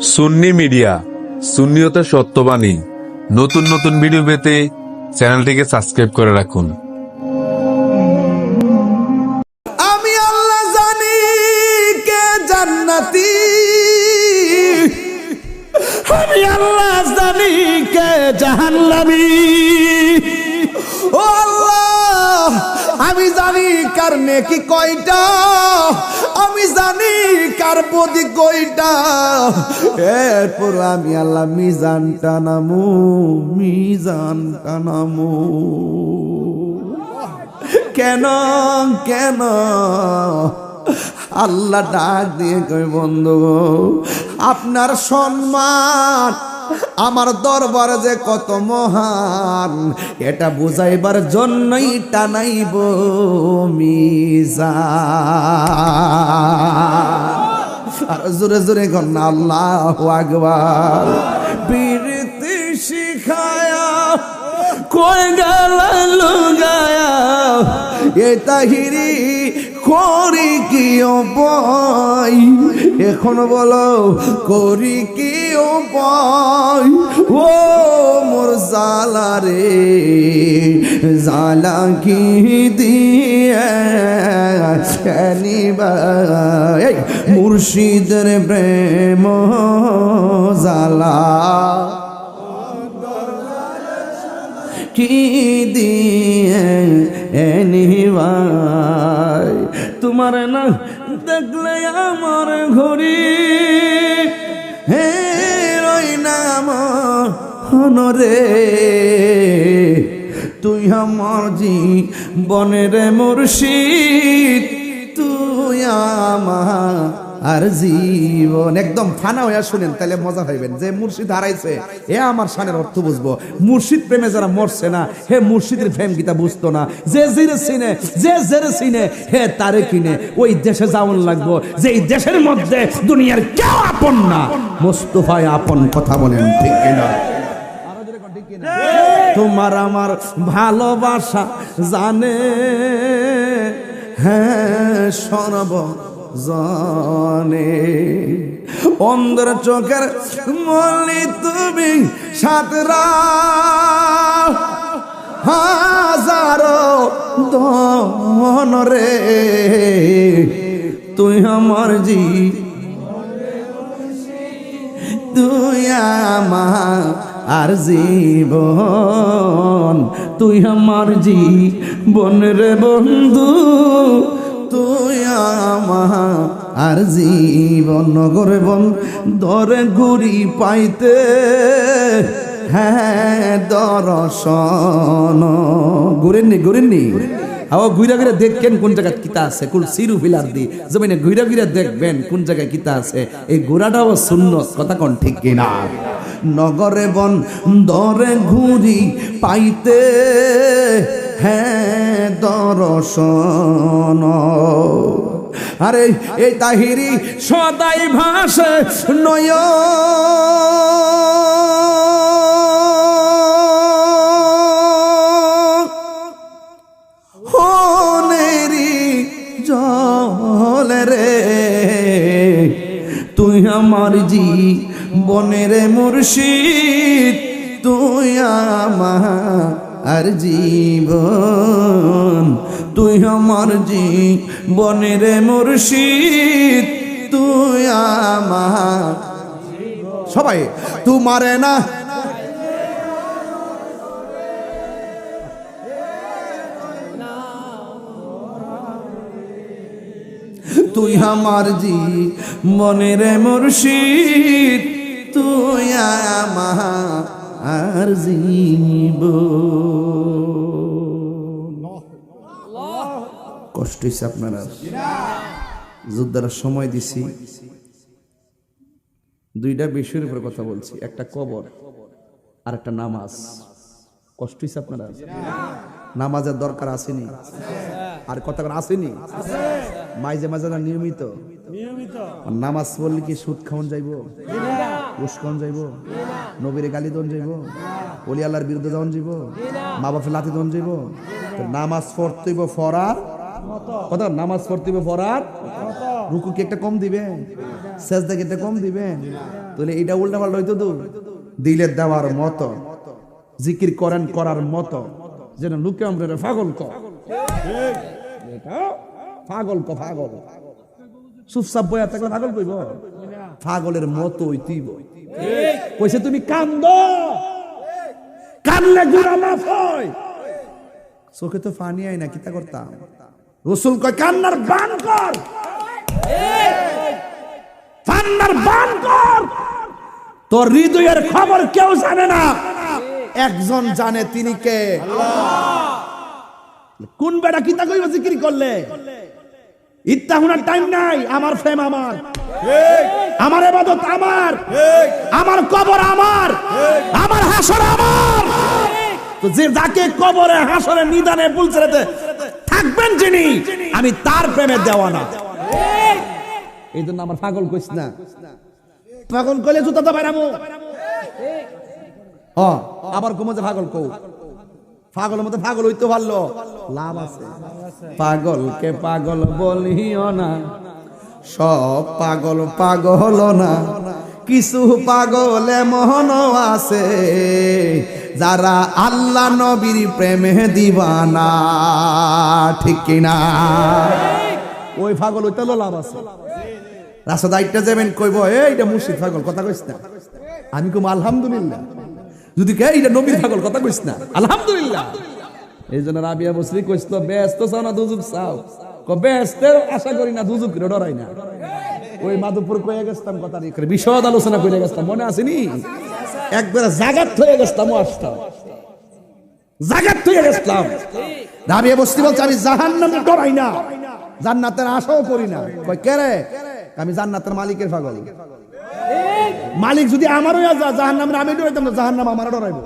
সুন্নি media, সুন্নিয়তের সত্যবাণী। নতুন নতুন video পেতে চ্যানেলটিকে সাবস্ক্রাইব করে রাখুন। আমি আল্লাহ জানি কে জান্নাতি, আমি আল্লাহ জানি কে জাহান্নামী। ও আল্লাহ, আমি জানি কার নেকি কয়টা, আমি জানি কার বদি কয়টা। এরপর আমি আল্লাহ মিজানটা নামু, মিজানটা নামু। কেন কেন আল্লাহ ডাক দিয়ে কই, বন্ধু আপনার সম্মান আমার দরবারে যে কত মহান, এটা বুঝাইবার জন্যই টানাইব মিজান। আর জোরে জোরে কন্যা আল্লাহু আকবার। বীরতি শিখায়া কই গেল লুগায়া, এ তাহিরি করি কি উপায়, এখন বলো করি কি উপায়। ও মোর জালা রে, জালা কি দিয়ে নিবাই, মুর্শিদের প্রেম জালা কি দিয়ে নিবাই। তোমার না দেখলে আমার ঘড়ি হে রই নাম হনরে, তুই আমার জীবনের মুর্শিদ, তুই আমার আর জীবন। একদম ফানা হইয়া শুনেন, তাহলে মজা হইবেন। যে মুর্শিদ হারাইছে এ আমার শানের অর্থ বুঝবো। মুর্শিদ প্রেমে যারা মরছে না, হে মুর্শিদের প্রেম গীতা বুঝতো না। যে জিরে চিনে, যে জেরে চিনে, হে তারে কিনে। ওই দেশে যাওয়ান লাগবো যে এই দেশের মধ্যে দুনিয়ার কেউ আপন না, মোস্তফায় আপন। কথা বলেন ঠিক কিনা? তোমার আমার ভালোবাসা জানে, হ্যাঁ সরব জানে। অন্ধের চোখের মলি তুমি সাতরা হাজারো দন রে, তুই আমার তুই আমার আর জীবন, তুই আমার জীবন রে বন্ধু, তুই আমার আর জীবন। নগরে বন দরে ঘুরি পাইতে, হ্যাঁ দর্শন ঘুরেননি ঘুরেননি। আবার ঘুরা ঘুরে দেখবেন কোন জায়গায় কিতা আছে, কোন সিরু ফিলার দি জমিনে ঘুরা ঘুরে দেখবেন কোন জায়গায় কিতা আছে। এই ঘোরাটাও সুন্নত। কথা কোন ঠিক কিনা? নগরে বন দরে ঘুরি পাইতে, হ্যাঁ দর্শন। আরে এই তাহিরি সদাই ভাসে নয়, হনেরি জল রে, তুই আমার জীবনের মুর্শিদ, তুই আমার আর জীবন, তুই আমার জীবনের মুর্শিদ, তুই আমার। সবাই তোমারে না তুই আমার জীবনের মুর্শিদ, তুই আমার আর জীবন। কষ্ট হয়েছে আপনারা, যোদ্ধারা সময় দিছি। দুইটা বিষয়ের উপর কথা বলছি, একটা কবর আর একটা নামাজ। কষ্ট হয়েছে আপনারা? নামাজের দরকার আসেনি? আর কথা আসেনি? মাঝে মাঝে না নিয়মিত নামাজ পড়লে কি সুদ খাওয়ান যাইব, ঘুষ খাওয়ান যাইব, নবীরে গালি দন যাইব, ওলি আল্লাহর বিরুদ্ধে যাওয়ান যাইব, মা বাপের লাথি দন যাইব? নামাজ পড়তেইব ফরার কথা, নামাজ পড়তেইব ফরার রুকু কি একটা কম দিবেন, সেজদা কি একটা কম দিবেন? তাহলে এটা উল্টা পাল্টা হইতো তো দিলের দেওয়ার মতো, জিকির করেন করার মতো, যেন লোকে আমরা পাগল ক, এটা পাগল ক, পাগল চুপচাপ বয়া থাকলে পাগল কইব, পাগলের মতো হইতিব। কইছে তুমি কান্দ, কানলে গুনাহ মাফ হয়। চোখে তো পানি আয় না, কিতা করতাম? রাসূল কয় কান্নার বান কর, কান্নার বান কর। তোর হৃদয়ের খবর কেউ জানে না, একজন জানে, তিনি কে? কোন বেটা কিতা কইব জিকির করলে? ইত্তা হুনার টাইম নাই। আমার ফেম আমার, আমার ইবাদত আমার, আমার কবর আমার, আমার হাসর আমার। তো যে যাকে কবরে হাসরে নিদানে পুলসেরাতে থাকবেন যিনি, আমি তার প্রেমে দেওয়ানা। এই জন্য আমার পাগল কইস না, পাগল কইলে জুতা তো বাইরামু। আবার কমে যে পাগল কও, পাগলের মধ্যে পাগল হইতে পারলো লাভ আছে। পাগলকে পাগল বলিও না, সব পাগল পাগল না, কিছু পাগল এমন আছে যারা আল্লাহ নবীর প্রেমে দিবানা, ঠিক কিনা? ওই পাগল হইতে লাভ আছে। রাস্তা দায়িত্ব যাবেন, কইব এইটা মুর্শিদ পাগল, কথা কইস না। আমি কম আলহামদুলিল্লাহ। যদি কে এইটা নবীর পাগল, কথা কইস না, আলহামদুলিল্লাহ। এই জন্য রাবিয়া বসরি কইছিল, ব্যস্ত চাও না দুজুক চাও? ব্যস্ত আশা করি না, দুজুক ডরাই না। ওই মাধবপুর কয়ে গেছিলাম, কথা নিয়ে বিশদ আলোচনা করে গেছিলাম, মনে আসেনি? একবার জাগাত হয়ে গেছিলাম, জাগাত হয়ে গেছিলাম। রাবিয়া বসরি বলছে, আমি জাহান্নামে ডরাই না, জান্নাতের আশাও করি না। কই কে রে? আমি জান্নাতের মালিকের পাগল। মালিক যদি আমারও জাহান্নামে, আমি ডরাইতাম না, জাহান্নাম আমারও ডরাইবো।